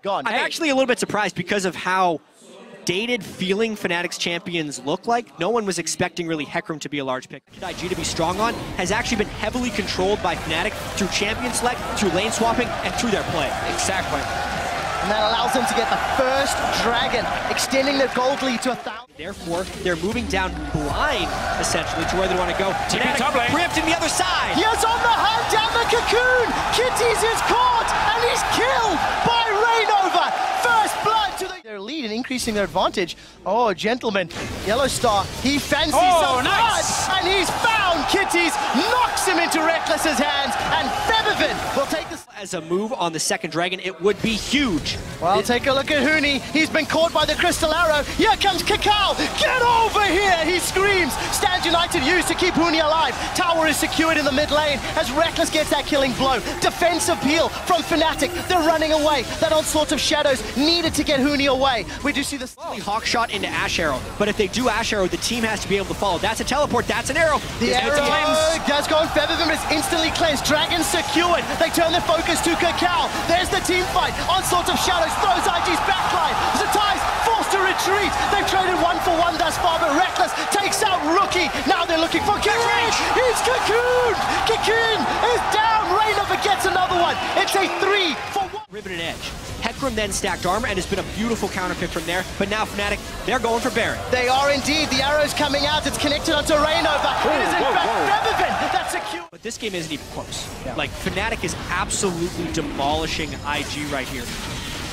Gone. I'm actually a little bit surprised because of how dated feeling Fnatic's champions look like. No one was expecting really Hecarim to be a large pick. IG to be strong on has actually been heavily controlled by Fnatic through champion select, through lane swapping, and through their play. Exactly. And that allows them to get the first dragon, extending their gold lead to 1,000. Therefore, they're moving down blind, essentially, to where they want to go. Fnatic preempting the other side. He is on the hunt down the cocoon. Kitties is caught, and he's killed by Reignover. First blood to their lead and increasing their advantage. Oh, gentlemen, Yellowstar, he fancies some blood, and he's found Kitties, knocks him into Reckless's hands, and Febiven will take this. As a move on the second dragon, it would be huge. Well, take a look at Huni. He's been caught by the Crystal Arrow. Here comes Kakao. Get over here, he screams. Stand United used to keep Huni alive. Tower is secured in the mid lane as Reckless gets that killing blow. Defensive peel from Fnatic. They're running away. That onslaught of shadows needed to get Huni away. We do see this Hawk shot into Ash Arrow, but if they do Ash Arrow, the team has to be able to follow. That's a teleport, that's an arrow. The arrow does go on Febiven, but it's instantly cleansed. Dragon secured. They turn their focus to Kakao. There's the team fight. Onslaught of shadows throws IG's backline. Zatai's forced to retreat. They've traded 1-for-1 thus far, but Reckless takes out Rookie. Now they're looking for Cocoon. He's Cocoon. Cocoon is down. Reignover gets another one. It's a 3-for-1. Ribbon and Edge. Hecarim then stacked armor, and it's been a beautiful counter pick from there. But now Fnatic, they're going for Baron. They are indeed. The arrow's coming out. It's connected onto Reignover. It is in fact Febiven. That's secure. But this game isn't even close. Yeah. Like, Fnatic is absolutely demolishing IG right here.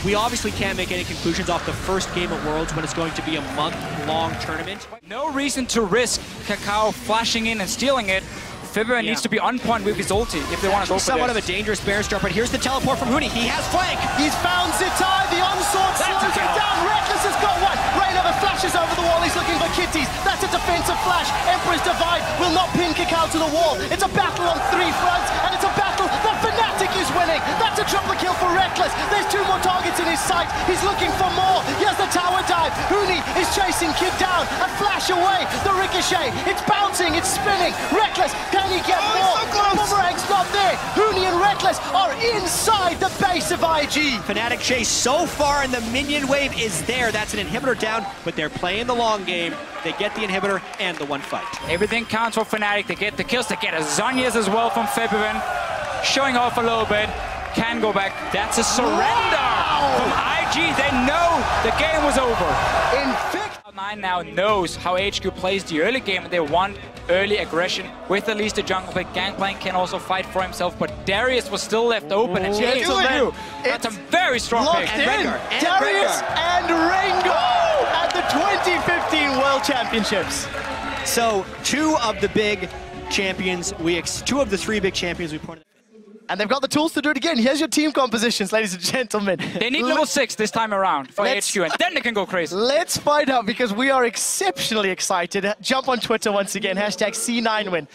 We obviously can't make any conclusions off the first game at Worlds when it's going to be a month-long tournament. No reason to risk Kakao flashing in and stealing it. Febiven needs to be on point with his ulti if they want to go for somewhat of a dangerous Baron start, but here's the teleport from Huni. He has flank. He's found Zitai. The onslaught slows it down. Reckless has got one. Reignover flashes over the wall. He's looking for Kitties. That's a defensive flash. Emperor's Divide will not pin Kakao to the wall. It's a battle on 3 fronts, and it's a battle that Fnatic is winning. That's a triple kill for Reckless. There's 2 more targets in his sight. He's looking for more. Here's the tower dive. Huni is chasing Kid down. A flash away. The ricochet. It's bouncing. It's spinning. Reckless, can he get more? Boomerang's not there. Huni and Reckless are inside the base of IG. Fnatic chase so far, and the minion wave is there. That's an inhibitor down, but they're playing the long game. They get the inhibitor and the one fight. Everything counts for Fnatic. They get the kills. They get a Zhonya's as well from Febiven. Showing off a little bit. Can go back. That's a surrender from IG. They know the game was over. In fact, Cloud9 now knows how HQ plays the early game, and they want early aggression with at least a jungle pick. Gangplank can also fight for himself, but Darius was still left open, and that's a very strong pick. And Darius and Rengar at the 2015 World Championships. So 2 of the big champions, 2 of the 3 big champions we pointed. And they've got the tools to do it again. Here's your team compositions, ladies and gentlemen. They need level 6 this time around for HQ, and then they can go crazy. Let's find out, because we are exceptionally excited. Jump on Twitter once again, hashtag C9win.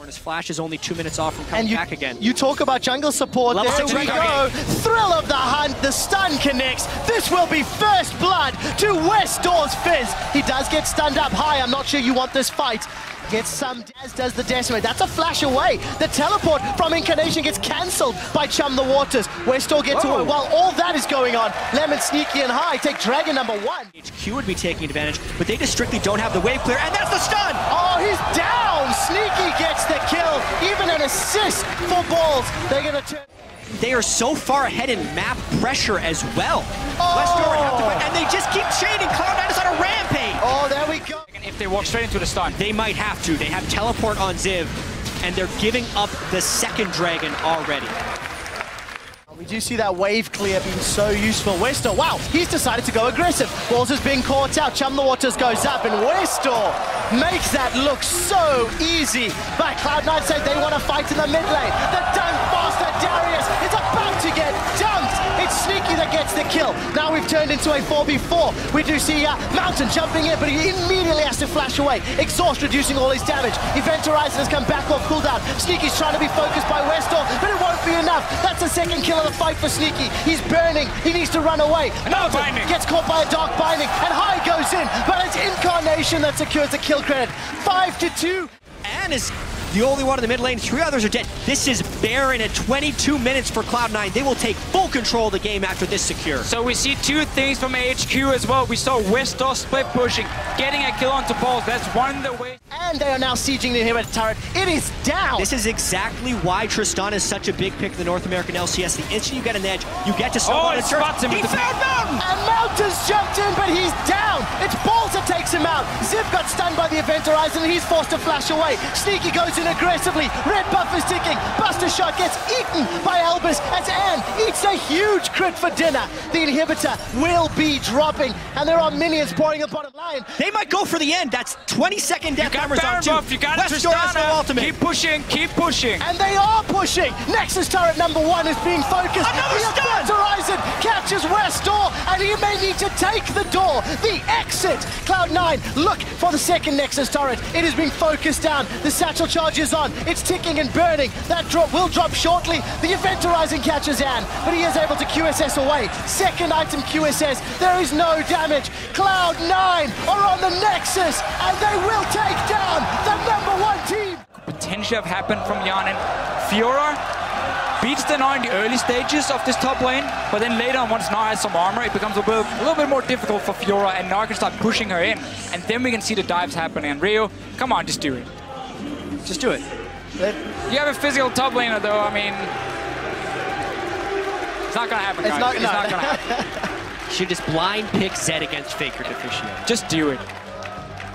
His flash is only 2 minutes off from coming back again. You talk about jungle support. Level there 6 we go. Thrill of the hunt. The stun connects. This will be first blood to West Doors Fizz. He does get stunned up high. I'm not sure you want this fight. Gets some, as does the Decimate. That's a flash away. The teleport from Incarnation gets cancelled by Chum the Waters. Westor gets away. While all that is going on, Lemon sneaky and high take Dragon number 1. HQ would be taking advantage, but they just strictly don't have the wave clear, and that's the stun! Oh, he's down! Sneaky gets the kill. Even an assist for Balls. They're going to turn. They are so far ahead in map pressure as well. Oh. Westor would have to win, and they just keep chaining. Cloud9 is on a rampage. Oh, there we go. If they walk straight into the stun, they might have to. They have teleport on Ziv, and they're giving up the second dragon already. We do see that wave clear being so useful. Westor, wow, he's decided to go aggressive. Balls is being caught out. Chum the Waters goes up, and Westor makes that look so easy. But Cloud9 said they want to fight in the mid lane. The dunk faster Darius is about to get dunked. It's Sneaky that gets the kill. Now we've turned into a 4v4. We do see Mountain jumping in, but he immediately has to flash away. Exhaust reducing all his damage. Event Horizon has come back off cooldown. Sneaky's trying to be focused by Westor, but it won't be enough. That's the second kill of the fight for Sneaky. He's burning. He needs to run away. Mountain gets caught by a dark binding, and High goes in, but it's Incarnation that secures the kill credit. 5-2. And is the only one in the mid lane. 3 others are dead. This is Baron at 22 minutes for Cloud9. They will take full control of the game after this secure. So we see 2 things from HQ as well. We saw Westor split pushing, getting a kill onto Paul. That's one of the ways. And they are now sieging the inhibitor turret. It is down. This is exactly why Tristan is such a big pick in the North American LCS. The instant you get an edge, you get to Oh, it spots him. He found Mountain! And Mountain's jumped in, but he's down. It's Balls that takes him out. Zip got stunned by the Event Horizon, and he's forced to flash away. Sneaky goes in aggressively. Red buff is ticking. Buster Shot gets eaten by Albus as Ann eats a huge crit for dinner. The inhibitor will be dropping, and there are minions pouring the bottom line. They might go for the end. That's 20-second death timers on 2. You got Westor has no ultimate. Keep pushing, keep pushing. And they are pushing. Nexus turret number 1 is being focused. Another the stun! Event Horizon catches Westor, and he may need to take the door. The exit. Cloud9 look for the second Nexus turret. It is being focused down. The satchel charge is on. It's ticking and burning. That drop will drop shortly. The Event Horizon catches Ann, but he is able to QSS away. Second item QSS. There is no damage. Cloud9 are on the Nexus, and they will take down the number 1 team. Potential have happened from Yanin. Fiora beats the Gnar in the early stages of this top lane, but then later on, once Gnar has some armor, it becomes a little bit more difficult for Fiora, and Gnar can start pushing her in, and then we can see the dives happening. And Rio, come on, just do it. Just do it. You have a physical top laner, though. I mean, it's not gonna happen, guys. It's not gonna happen. Should just blind pick Zed against Faker to Deficio. Just do it.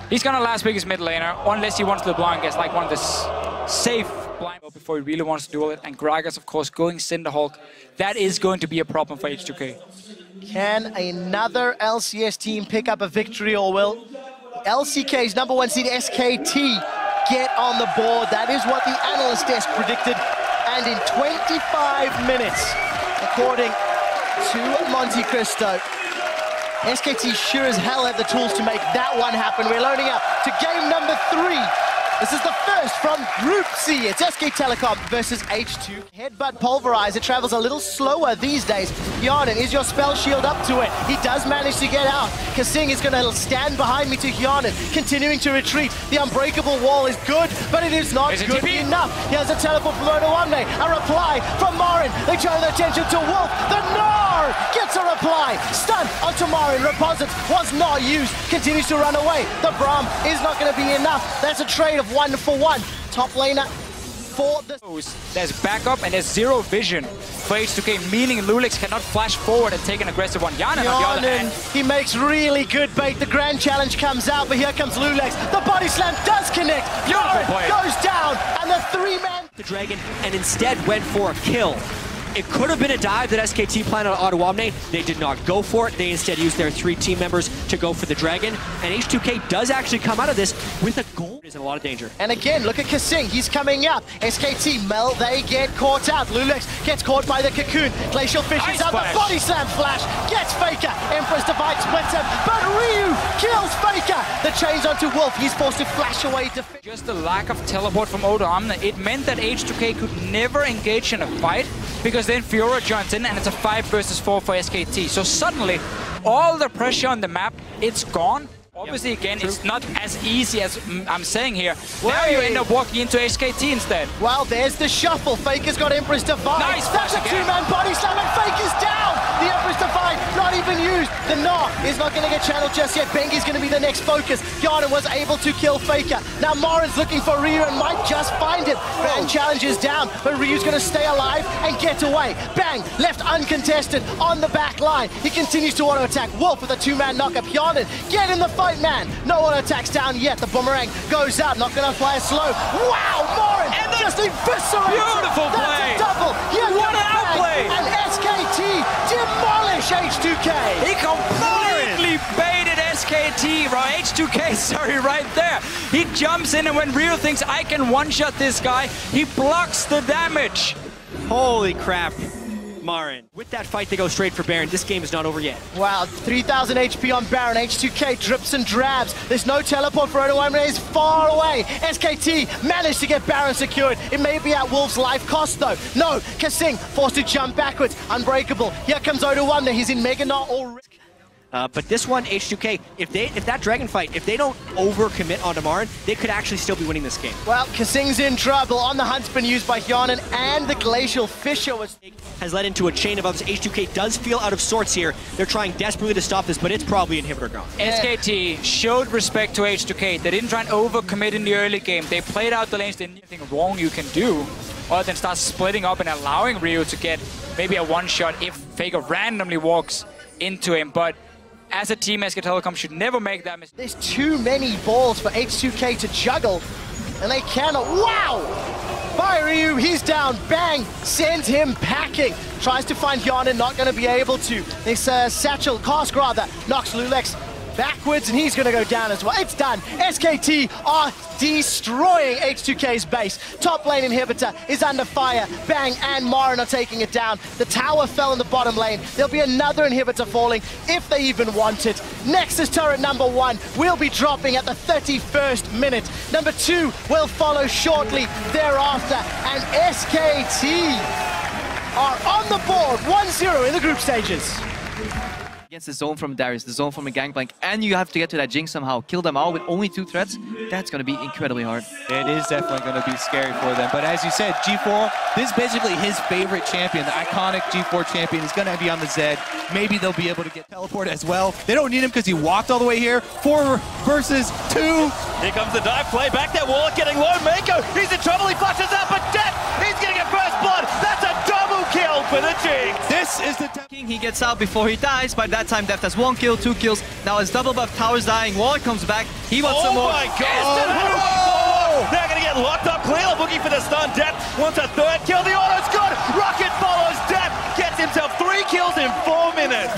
He's gonna last pick his mid laner, unless he wants the blind guess, like one of the safe blind before he really wants to duel it. And Gragas, of course, going Cinderhulk. That is going to be a problem for H2K. Can another LCS team pick up a victory, or will LCK's number 1 seed SKT get on the board? That is what the analyst desk predicted. And in 25 minutes, according to Monte Cristo, SKT sure as hell have the tools to make that one happen. We're loading up to game number 3. This is the first from Group C. It's SK Telecom versus H2. Headbutt Pulverizer travels a little slower these days. Hjarnan, is your spell shield up to it? He does manage to get out. Kasing is going to stand behind me to Hjarnan, continuing to retreat. The unbreakable wall is good, but it is not good enough. He has a teleport from Odoamne. A reply from Marin. They turn their attention to Wolf. The Gnar gets a reply. Stun onto Marin. Reposit was not used. Continues to run away. The Braum is not going to be enough. That's a trade of 1-for-1. Top laner for the... There's backup and there's zero vision for H2K, meaning Lulix cannot flash forward and take an aggressive one. Yanin on the other hand. He makes really good bait. The grand challenge comes out, but here comes Lulix. The body slam does connect. Beautiful play. Goes down, and the 3-man... The Dragon, and instead went for a kill. It could have been a dive that SKT planned on Odoamne. They did not go for it. They instead used their 3 team members to go for the Dragon. And H2K does actually come out of this with a goal. He's in a lot of danger. And again, look at Kasing. He's coming out. SKT, they get caught out. Lulix gets caught by the Cocoon. Glacial Fish is out. The body slam flash gets Faker. Empress Divide splits him, but Ryu kills Faker. The chains onto Wolf. He's forced to flash away to... Just the lack of teleport from Odoamne, it meant that H2K could never engage in a fight, because then Fiora joins in and it's a 5 versus 4 for SKT. So suddenly, all the pressure on the map, it's gone. Obviously, again, it's not as easy as I'm saying here. Now you end up walking into SKT instead. Well, there's the shuffle. Faker's got Empress Divide. Nice. That's a 2-man body slam, and Faker's down. The Empress Divide not even used. The Gnar is not going to get channeled just yet. Bengi's going to be the next focus. Hjarnan was able to kill Faker. Now Marin's looking for Ryu and might just find him. Grand challenge is down, but Ryu's going to stay alive and get away. Bang, left uncontested on the back line. He continues to auto-attack. Wolf with a 2-man knockup. Hjarnan, get in the fight, man. No auto-attacks down yet. The boomerang goes out. Not going to fly slow. Wow, Marin just eviscerates. Beautiful play. That's a double. What an outplay. And SKT demolish H2K. He completely baited SKT, bro. H2K, sorry, right there. He jumps in, and when Ryu thinks I can one-shot this guy, he blocks the damage. Holy crap, Marin. With that fight, they go straight for Baron. This game is not over yet. Wow, 3,000 HP on Baron. H2K drips and drabs. There's no teleport for Odoamne. He's far away. SKT managed to get Baron secured. It may be at Wolf's life cost, though. No, Kasing forced to jump backwards. Unbreakable. Here comes Odoamne. He's in Mega Gnar already. But this one, H2K, if that Dragon fight, if they don't overcommit onto Marin, they could actually still be winning this game. Well, Kasing's in trouble. On the hunt's been used by Hyonin, and the Glacial Fissure has led into a chain of others. H2K does feel out of sorts here. They're trying desperately to stop this, but it's probably inhibitor ground. SKT showed respect to H2K. They didn't try and overcommit in the early game. They played out the lanes. There's nothing wrong you can do other than start splitting up and allowing Ryu to get maybe a one-shot if Faker randomly walks into him. But as a team, SK Telecom should never make that mistake. There's too many balls for H2K to juggle, and they cannot. Wow! By Ryu, he's down. Bang! Sends him packing. Tries to find Hyonin, not going to be able to. This Satchel, Cask rather, knocks Lulex backwards, and he's going to go down as well. It's done. SKT are destroying H2K's base. Top lane inhibitor is under fire. Bang and Marin are taking it down. The tower fell in the bottom lane. There'll be another inhibitor falling if they even want it. Nexus turret number 1 will be dropping at the 31st minute. Number 2 will follow shortly thereafter. And SKT are on the board 1-0 in the group stages. Against the zone from Darius, the zone from a Gangplank, and you have to get to that Jinx somehow. Kill them all with only 2 threats. That's going to be incredibly hard. It is definitely going to be scary for them. But as you said, G4, this is basically his favorite champion. The iconic G4 champion is going to be on the Zed. Maybe they'll be able to get teleport as well. They don't need him because he walked all the way here. 4 versus 2. Here comes the dive play. Back there, Warlock getting low. Mako, he's in trouble. He flushes out, but Death, he's going to get first blood. That's a double kill for the Jinx. This is the King, he gets out before he dies. By that time, Deft has 1 kill, 2 kills. Now his double buff tower's dying. Warlock comes back. He wants some more. Oh my god! They're going to get locked up. Clearlove looking for the stun. Death wants a 3rd kill. The auto's good. Rocket follows Death. Gets himself 3 kills in 4 minutes.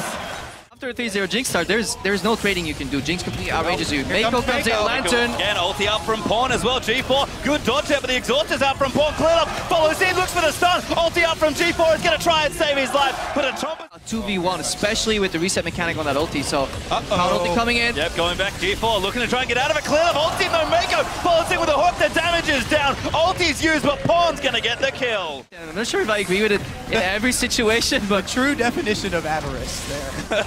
After a 3-0 Jinx start, there's no trading you can do. Jinx completely outrages you. Mako comes in, Lantern. Again, ulti out from Pawn as well. G4, good dodge there, but the exhaust is out from Pawn. Clearlove follows in, looks for the stun. Ulti out from G4 is going to try and save his life, but a trumpet. A 2v1, especially with the reset mechanic on that ulti. So, power ulti coming in. Yep, going back. G4 looking to try and get out of it. Clearlove ulti, no Mako follows in with a hook. The damage is down. Ulti's used, but Pawn's going to get the kill. I'm not sure if I agree with it in every situation, but true definition of avarice there.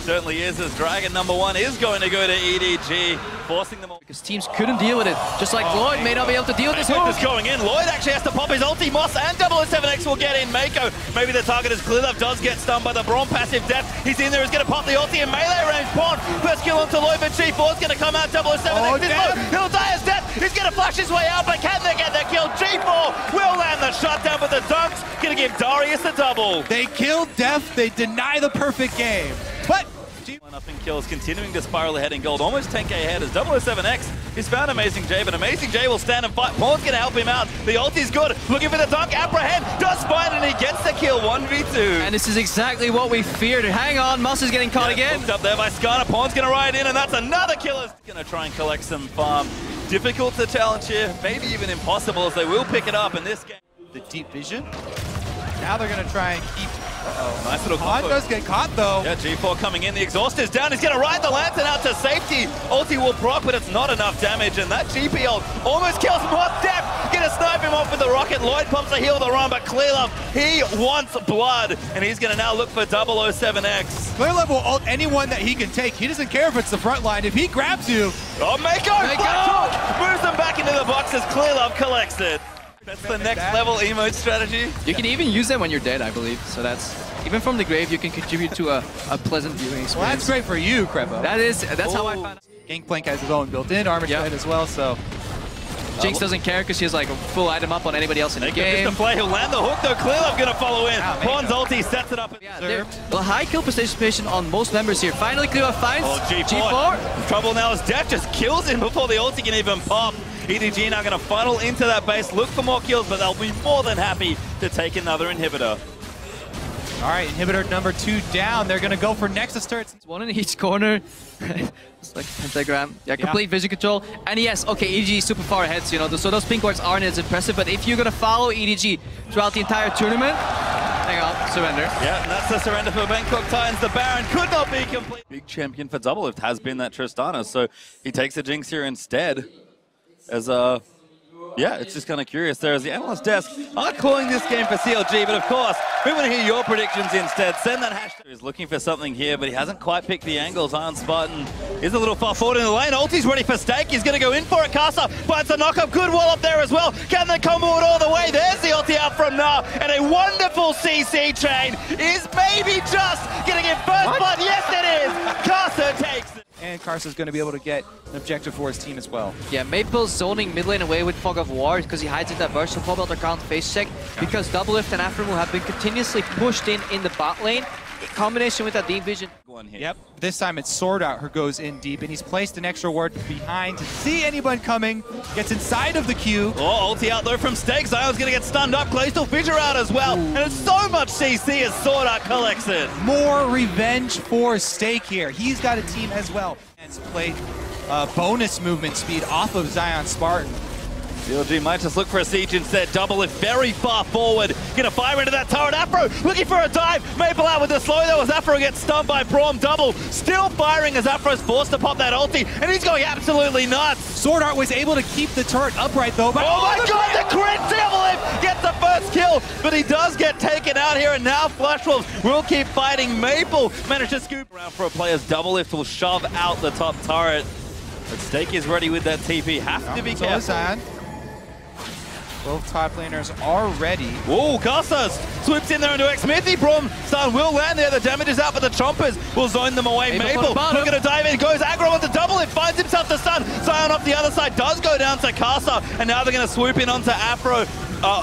Certainly is, as Dragon number 1 is going to go to EDG, forcing them all. Because teams couldn't deal with it. Just like Lloyd may not be able to deal with this hook. Is going in. Lloyd actually has to pop his ulti. Moss and 007X will get in. Mako, maybe the target is Clearlove, does get stunned by the Braum passive Death. He's in there, he's going to pop the ulti in melee range. Pawn, first kill onto Lloyd, but G4 is going to come out. 007X is low. He'll die as Death. He's going to flash his way out, but can they get the kill? G4 will land the shutdown, but the Dunks going to give Darius the double. They killed Death, they deny the perfect game. But up in kills, continuing to spiral ahead in gold, almost 10k ahead as 007X has found Amazing J, but Amazing J will stand and fight. Pawn's going to help him out. The ulti's good, looking for the dunk, apprehend, does find, and he gets the kill, 1v2. And this is exactly what we feared. Hang on, Moss is getting caught again. Hooked up there by Skarner, Pawn's going to ride in, and that's another killer. Going to try and collect some farm. Difficult to challenge here, maybe even impossible, as they will pick it up in this game. The deep vision. Now they're going to try and keep... Nice little Pawn does get caught though. Yeah, G4 coming in, the exhaust is down, he's going to ride the Lantern out to safety. Ulti will proc, but it's not enough damage, and that GP ult almost kills Moss. Death, gonna snipe him off with the rocket. Lloyd pumps the heal the run, but Clearlove, he wants blood, and he's going to now look for 007X. Clearlove will ult anyone that he can take. He doesn't care if it's the front line. If he grabs you... Oh, Mako! Moves them back into the box as Clearlove collects it. That's the next level emote strategy. You can even use them when you're dead, I believe. So that's, even from the grave, you can contribute to a pleasant viewing experience. Well, that's great for you, Krepo. That's how I found out. Gangplank has his own built-in armor spread as well, so... Jinx doesn't care because she has like a full item up on anybody else in the game. Just to play, he'll land the hook though. Clearlove gonna follow in. Pawn's ulti sets it up. Yeah, well, high kill participation on most members here. Finally, Clearlove finds G4. Trouble now is Death just kills him before the ulti can even pop. EDG now gonna funnel into that base, look for more kills, but they'll be more than happy to take another inhibitor. All right, inhibitor number 2 down. They're gonna go for Nexus turrets. One in each corner. It's like pentagram. Yeah, complete vision control. And yes, okay, EDG is super far ahead, so, you know, so those pink wards aren't as impressive, but if you're gonna follow EDG throughout the entire tournament, hang on, surrender. Yeah, and that's the surrender for Bangkok Titans. The Baron could not be complete. Big champion for Doublelift has been that Tristana, so he takes the Jinx here instead. As Yeah, it's just kind of curious there as the analyst desk are calling this game for CLG, but of course, we want to hear your predictions instead. Send that hashtag. He's looking for something here, but he hasn't quite picked the angles. Iron Spartan is a little far forward in the lane. Ulti's ready for Stake. He's going to go in for it. Kasa finds a knock-up. Good wall up there as well. Can they combo it all the way? There's the ulti out from now, and a wonderful CC chain is maybe just going to get first blood. Yes, it is. Kasa takes it. And Karsa's going to be able to get an objective for his team as well. Yeah, Maple's zoning mid lane away with Fog of War because he hides in that burst, so Pobelter can't face check because Doublelift and Aphromoo have been continuously pushed in the bot lane in combination with that Deep Vision. Yep, this time it's Sword Out who goes in deep, and he's placed an extra ward behind to see anyone coming, gets inside of the queue. Oh, ulti out though from Stake. Zion's going to get stunned up. Glacial Fissure out as well. And it's so much CC as Sword Out collects it. More revenge for Stake here. He's got a team as well. And played bonus movement speed off of Zion Spartan. CLG might just look for a siege instead. Doublelift very far forward. Gonna fire into that turret. Afro looking for a dive. Maple out with the slow though as Afro gets stunned by Braum. Double still firing as Afro's forced to pop that ulti, and he's going absolutely nuts. Sword Art was able to keep the turret upright though. But oh my god, the crit! Doublelift gets the first kill, but he does get taken out here, and now Flash Wolves will keep fighting. Maple managed to scoop around for a player's Doublelift will shove out the top turret. But Stake is ready with that TP. Have to be careful. Zion. Both top laners are ready. Whoa, Casas swoops in there into Xmithy. Braum stun will land there. The damage is out, but the Chompers will zone them away. Maple looking to dive in, goes aggro onto Doublelift, finds himself the stun. Zion off the other side does go down to Casa, and now they're going to swoop in onto Afro.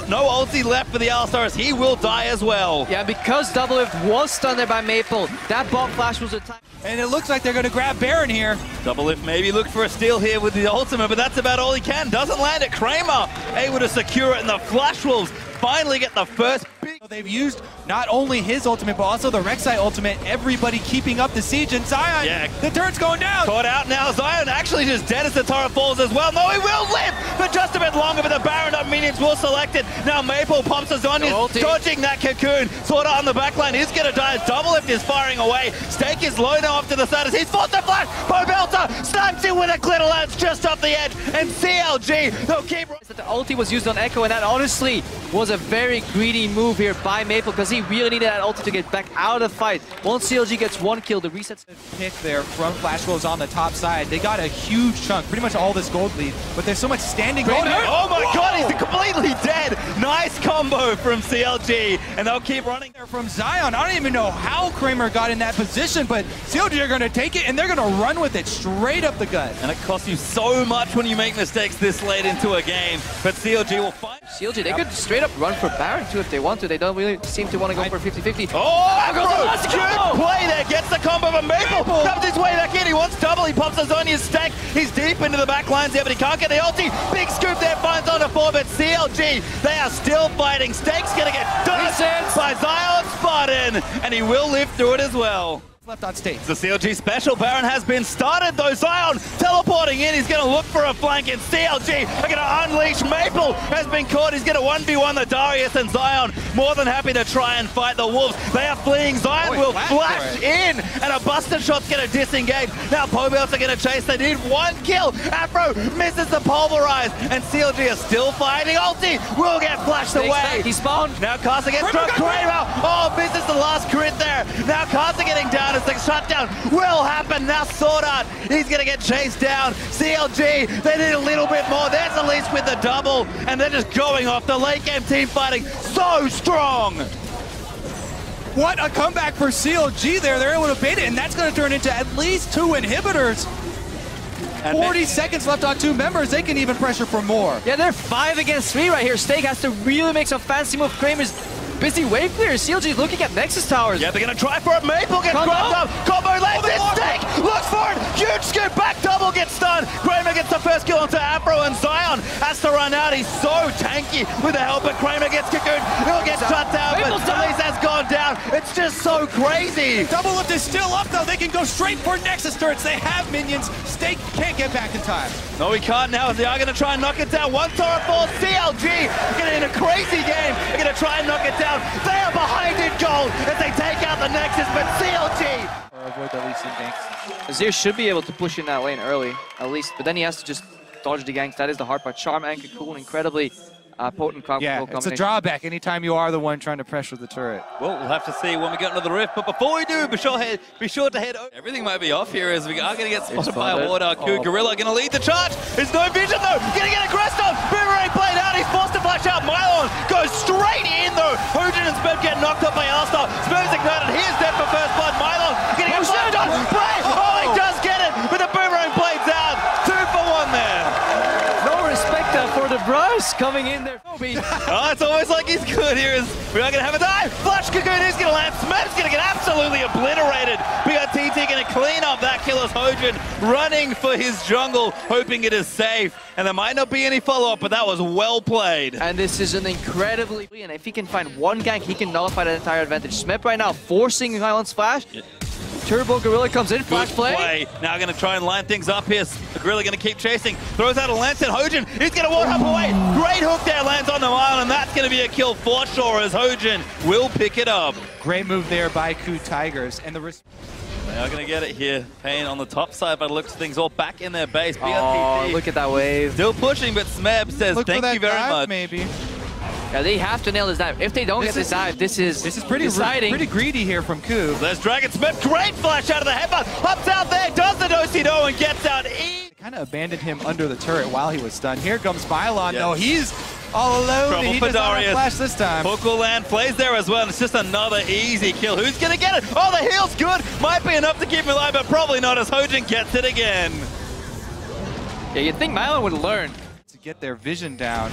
No ulti left for the Alistar as he will die as well. Yeah, because Doublelift was stunned there by Maple, that bot flash was a time. And it looks like they're going to grab Baron here. Doublelift maybe look for a steal here with the ultimate, but that's about all he can. Doesn't land it. Kramer able to secure it, and the Flash Wolves finally get the first big... They've used not only his ultimate, but also the Rek'Sai ultimate. Everybody keeping up the siege, and Zion, the turret's going down. Caught out now. Zion actually just dead as the turret falls as well. No, he will live for just a bit longer, but the Baron up minions will select it. Now Maple pumps us on, he's dodging that cocoon. Sword Art on the backline is going to die as Doublelift is firing away. Stake is low now off to the side as he's forced to flash. Pobelter snipes in with a glitter lance just off the edge, and CLG, they'll keep... The ulti was used on Echo, and that honestly was a very greedy move here by Maple because he really needed that ulti to get back out of the fight. Once CLG gets one kill, the resets pick there from Flash Wolves on the top side. They got a huge chunk, pretty much all this gold lead, but there's so much standing gold. Oh my god, he's completely dead. Nice combo from CLG, and they'll keep running there from Zion. I don't even know how Kramer got in that position, but CLG are going to take it, and they're going to run with it straight up the gut. And it costs you so much when you make mistakes this late into a game, but CLG will find... CLG, they could straight up run for Baron too if they want to. They don't really seem to want to go for 50-50. Oh, good play there. Gets the combo from Maple. Comes his way back in. He wants double. He pops his Zonia's stack. He's deep into the back lines there, but he can't get the ulti. Big scoop there. Finds on the 4, but CLG, they are still fighting. Stake's going to get done by Zion Spartan, and he will live through it as well. Left on stage. The CLG special Baron has been started though. Zion teleporting in. He's going to look for a flank, and CLG are going to unleash. Maple has been caught. He's going to 1v1 the Darius, and Zion more than happy to try and fight the Wolves. They are fleeing. Zion will flash in, and a Buster Shot's going to disengage. Now Pobelts are going to chase. They need one kill. Afro misses the pulverize, and CLG are still fighting. Ulti will get flashed away. He spawned. Now Casa gets struck. Kramer. Oh, misses the last crit there. Now Casa getting down. As the shutdown will happen. Now Sword Art, he's going to get chased down. CLG, they need a little bit more. There's at least with the double, and they're just going off. The late game team fighting so strong. What a comeback for CLG there. They're able to bait it, and that's going to turn into at least 2 inhibitors. And 40 seconds left on 2 members. They can even pressure for more. Yeah, they're 5 against 3 right here. Stake has to really make some fancy move. Kramer's busy wave clear. CLG looking at Nexus Towers. Yeah, they're going to try for it. Maple gets grabbed up. Combo lands it. Stake looks for it. Huge scoop back. Double gets stunned. Kramer gets the first kill onto Afro, and Zion has to run out. He's so tanky with the help, but Kramer gets cocooned. He'll get shut down, but Elise has gone down. It's just so crazy. Doublelift is still up, though. They can go straight for Nexus turrets. They have minions. Stake can't get back in time. No, he can't now. They are going to try and knock it down. One turret falls. CLG getting in a crazy game. They're going to try and knock it down. They are behind in gold as they take out the Nexus, but CLG... Or avoid the least in ganks. Azir should be able to push in that lane early, at least, but then he has to just dodge the ganks. That is the hard part. Charm and Cocoon, incredibly potent crowd control it's a combination. drawback anytime you are the one trying to pressure the turret. Well, we'll have to see when we get into the rift. But before we do, be sure to head over. Everything might be off here as we are going to get spotted by a Wardark. Gorilla going to lead the charge. There's no vision though. Going to get aggressed on. Boomerang played out. He's forced to flash out. Mylon goes straight in though. Hojin and Smeb get knocked up by Alistar. Smeb's ignited. He is dead for first blood. Mylon going to get slammed on. Play. Oh, he does get it. But the boomerang blades out. 2 for 1 there. No respect for the Brush coming in there. Oh, it's almost like he's good here. We are going to have a dive. Flash Cocoon is going to land. Smeb's going to get absolutely obliterated. BRTT going to clean up that kill as Hojin running for his jungle, hoping it is safe. And there might not be any follow-up, but that was well played. And this is an incredibly... And if he can find one gank, he can nullify that entire advantage. Smeb right now forcing Highland's flash. Turbo Gorilla comes in, flash play. Now going to try and line things up here. Gorilla going to keep chasing. Throws out a lantern. Hojin, he's going to walk up away. Great hook there, lands on the mile, and that's going to be a kill for sure as Hojin will pick it up. Great move there by KOO Tigers. And the they are going to get it here. Pain on the top side, but it looks things all back in their base. Oh, look at that wave. Still pushing, but Smeb says thank you very much. Maybe. Yeah, they have to nail this dive. If they don't get this dive, this is pretty exciting. Pretty greedy here from KOO. There's Dragon Smeb. Great flash out of the headbutt. Hops out there, does the do-si-do and gets out. Kind of abandoned him under the turret while he was stunned. Here comes Mylon. No, he's all alone. Trouble He for does not have Darius. flash this time. Hook will land, plays there as well, and it's just another easy kill. Who's going to get it? Oh, the heal's good. Might be enough to keep him alive, but probably not as Hojin gets it again. Yeah, you'd think Mylon would learn. To get their vision down.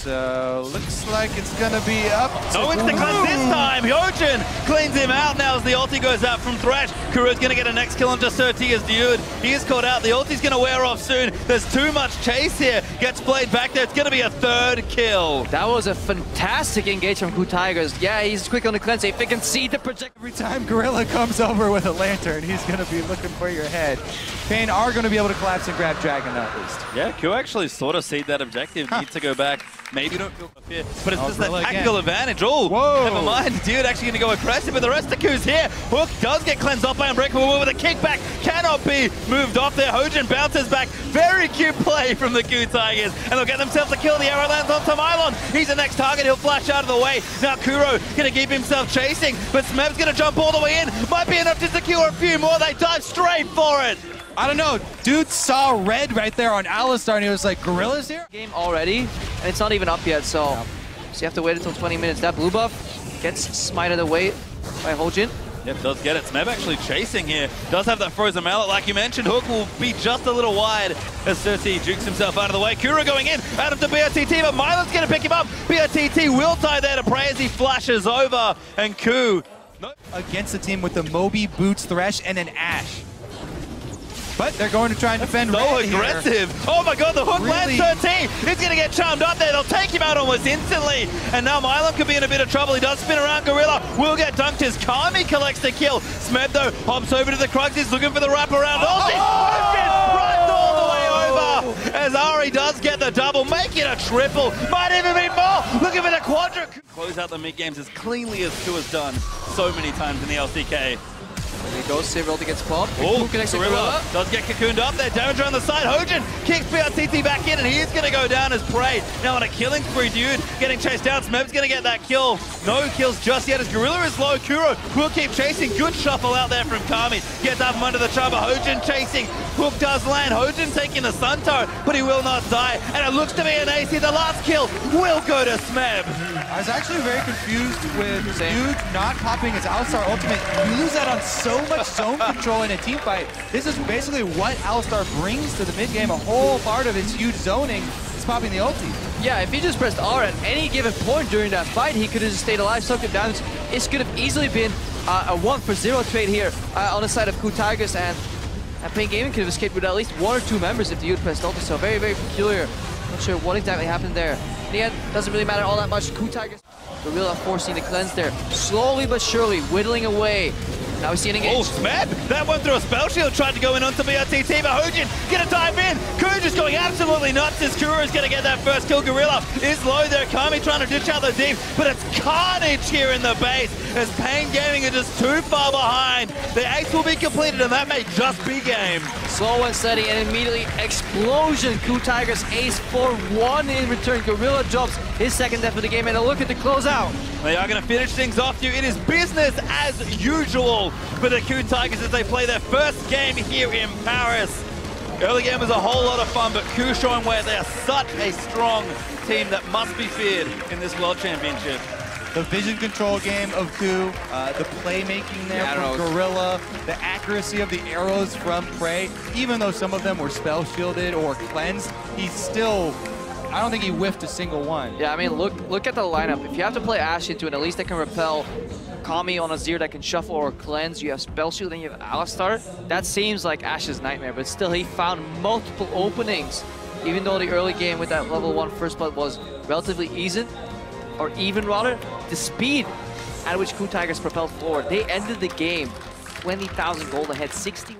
So, looks like it's going to be up. No instant cleanse this time. Hojin cleans him out now as the ulti goes out from Thresh. Kuru's going to get a next kill onto Surti as Dude. He is caught out. The ulti's going to wear off soon. There's too much chase here. Gets played back there. It's going to be a 3rd kill. That was a fantastic engage from KOO Tigers. Yeah, he's quick on the cleanse. If they can see the project. Every time Gorilla comes over with a lantern, he's going to be looking for your head. Pain are going to be able to collapse and grab Dragon at least. Yeah, Q actually sort of see that objective. Need to go back. Maybe don't feel up here, but it's just that tactical advantage. Oh, whoa. Never mind. Dude actually going to go aggressive, but the rest of Q's here. Hook does get cleansed off by Unbreakable with a kickback. Cannot be moved off there. Hojin bounces back. Very cute play from the KOO Tigers, and they'll get themselves a kill. The arrow lands onto Mylon. He's the next target. He'll flash out of the way. Now Kuro going to keep himself chasing, but Smeb's going to jump all the way in. Might be enough to secure a few more. They dive straight for it. I don't know. Dude saw red right there on Alistar, and he was like, Gorilla's here? Game already, and it's not even up yet, so you have to wait until 20 minutes. That blue buff gets smited away by Hojin. Yep, does get it. Smeb actually chasing here. Does have that frozen mallet, like you mentioned. Hook will be just a little wide as Surti jukes himself out of the way. Kuro going in, out of the BRTT, but Mylon's going to pick him up. BRTT will tie there to Prey as he flashes over, and KOO against the team with the Moby, Boots, Thresh, and an Ashe. But they're going to try and defend so red aggressive. Here. Oh my god, the hook Really? lands 13. He's going to get charmed up there. They'll take him out almost instantly. And now Mylon could be in a bit of trouble. He does spin around. Gorilla will get dunked as Kami collects the kill. Smeb, though, hops over to the Krugs. He's looking for the wraparound. Runs all the way over as Ari does get the double. Make it a triple. Might even be more. Looking for the quadra. Close out the mid-games as cleanly as KOO has done so many times in the LCK. There he goes, Sivir ulti gets popped. Oh, connects to Gorilla does get cocooned up there. Damage around the side. Hojin kicks BRTT back in, and he is going to go down as Prey. Now on a killing spree, Dude getting chased down. Smeb's going to get that kill. No kills just yet as Gorilla is low. Kuro will keep chasing. Good shuffle out there from Kami. Gets up from under the chamber. Hojin chasing. Hook does land. Hojin taking the Sun Turret, but he will not die. And it looks to be an AC. The last kill will go to Smeb. I was actually very confused with Dude not popping his Alistar ultimate. You lose that on so much zone control in a team fight. This is basically what Alistar brings to the mid game. A whole part of his huge zoning is popping the ulti. Yeah, if he just pressed R at any given point during that fight, he could have just stayed alive, soaked him down. It could have easily been a 1-for-0 trade here on the side of KOO Tigers, and Pain Gaming could have escaped with at least 1 or 2 members if the Dude pressed ulti. So very, very peculiar. Not sure what exactly happened there. In the end, doesn't really matter all that much. KOO Tigers, Gorilla forcing the cleanse there. Slowly but surely whittling away Now we see an engage. Oh, Smeb! That one through a spell shield, tried to go in onto BRTT, but Hojin gonna dive in. Kuj is going absolutely nuts as Kuro is gonna get that first kill. Gorilla is low there. Kami trying to ditch out the deep, but it's carnage here in the base as Pain Gaming are just too far behind. The ace will be completed, and that may just be game. Slow and steady, and immediately explosion. Coup Tigers ace for 1 in return. Gorilla drops his second death of the game, and a look at the closeout. They are going to finish things off here. It is business as usual for the Coup Tigers as they play their first game here in Paris. Early game was a whole lot of fun, but Coup showing where they are such a strong team that must be feared in this World Championship. The vision control game of Coup, the playmaking there from Gorilla, the accuracy of the arrows from Prey, even though some of them were spell shielded or cleansed, he's still, I don't think he whiffed a single one. Yeah, I mean, look at the lineup. If you have to play Ashe into it, at least they can repel Kami on Azir that can shuffle or cleanse. You have spell shield and you have Alistar. That seems like Ashe's nightmare, but still he found multiple openings. Even though the early game with that level 1 first blood was relatively easy, or even rather, the speed at which Coup Tigers propelled forward. They ended the game 20,000 gold ahead, 60.